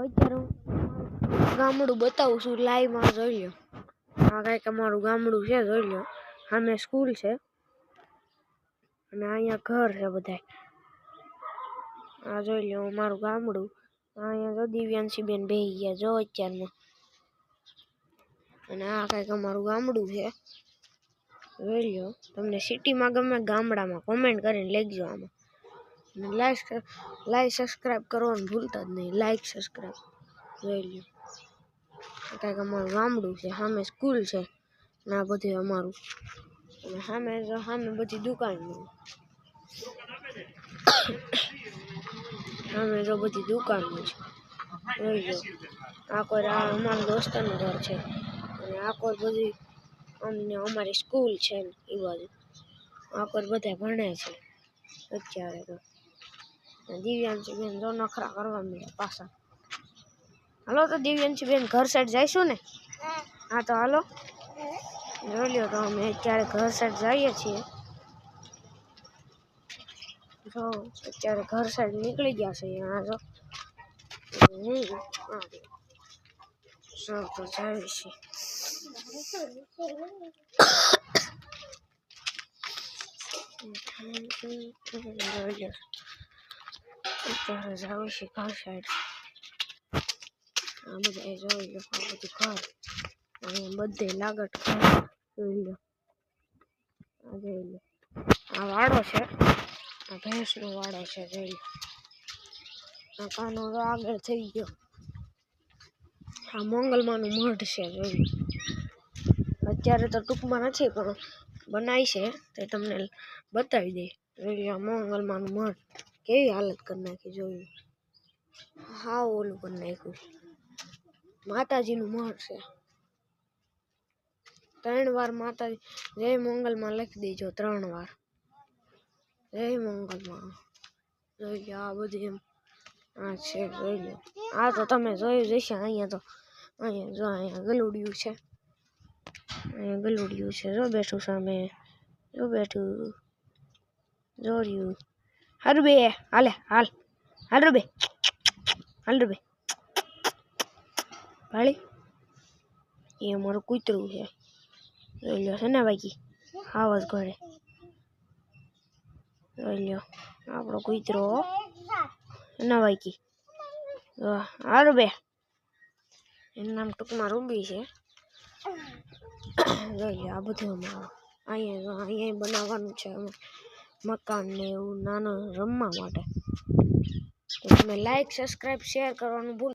અત્યારે હું ગામડું બતાવું છું લાઈવમાં, જોઈ લો. આ કાંઈક અમારું ગામડું છે, જોઈ લો. સામે સ્કૂલ છે અને અહીંયા ઘર છે બધાય. આ જોઈ લો અમારું ગામડું. અહીંયા જો દિવ્યાંશીબેન બેસી ગયા જો અત્યારમાં. અને આ કાંઈક અમારું ગામડું છે, જોઈ લો. તમને સિટીમાં ગમે ગામડામાં કોમેન્ટ કરીને લખજો આમાં. અને લાઈક સબસ્ક્રાઈબ કરવાનું ભૂલતા જ નહીં. લાઈક સબસ્ક્રાઈબ જોઈ લો. કાંઈક અમારું ગામડું છે, સામે સ્કૂલ છે ને આ બધું અમારું. અને સામે બધી દુકાન છે. સામે જો બધી દુકાન છે, જોઈ લો. આ અમારા દોસ્તાનું ઘર છે અને આ કોઈ બધી અમારી સ્કૂલ છે ને એ બાજુ. આ કોઈ બધા ભણે છે અત્યારે તો. દિવ્યાંશીબેન જો નખરા કરવા મળ્યા પાછા. હાલો તો દિવ્યાંશીબેન ઘર સાઈડ જઈશું ને? હા તો હાલો, જોઈ લો. તો અમે અત્યારે ઘર સાઈડ જઈએ છીએ. જો અત્યારે ઘર સાઈડ નીકળી ગયા છે. અહીંયા જો તો જાય છે. અત્યારે જાવ છે ઘર સાઈડ. આ બધા જોઈ લો, આ બધું ઘર. અહીંયા બધે લાગટ ઘર જોઈ લો. આ જોઈ લો, આ વાડો છે, આ ભેંસનો વાડો છે, જોઈ લો. આ કાનો આગળ થઈ ગયો. આ મંગલમાનું મઢ છે, જોઈ લો. અત્યારે તો ટૂંકમાં નથી પણ બનાવી છે તે તમને બતાવી દે. જોઈ લો, આ મંગલમાનું મઢ કેવી હાલત કરી નાખી, જોઈ લો. હાવ ઓલું કરી નાખ્યું. માતાજીનું મઢ છે. 3 વાર માતાજી જય મંગલમાં લખી દેજો, 3 વાર જય મંગલમાં. જોઈ લો, આ બધું એમ આ છે, જોઈ લો. આ તો તમે જોયું જશે. અહીંયા જો અહીંયા ગલુડિયું છે. અહીંયા ગલુડિયું છે, જો બેઠું સામે, જો બેઠું, જોર્યું. હારું બે હાલે હાલ હાલ રૂબે હાલ રૂબે ભાળી. એ અમારું કૂતરું છે, જોઈ લો. છે ને બાકી આવાજ ઘરે જોઈ લો. આપણો કૂતરો ના બાકી હારું બે. એનું નામ ટૂંકમાં રૂબી છે. જોઈ લો, આ બધું અમારું. અહીંયા બનાવવાનું છે મકાન ને એવું નાનું રમવા માટે. તો તમે લાઈક સબસ્ક્રાઈબ શેર કરવાનું ભૂલ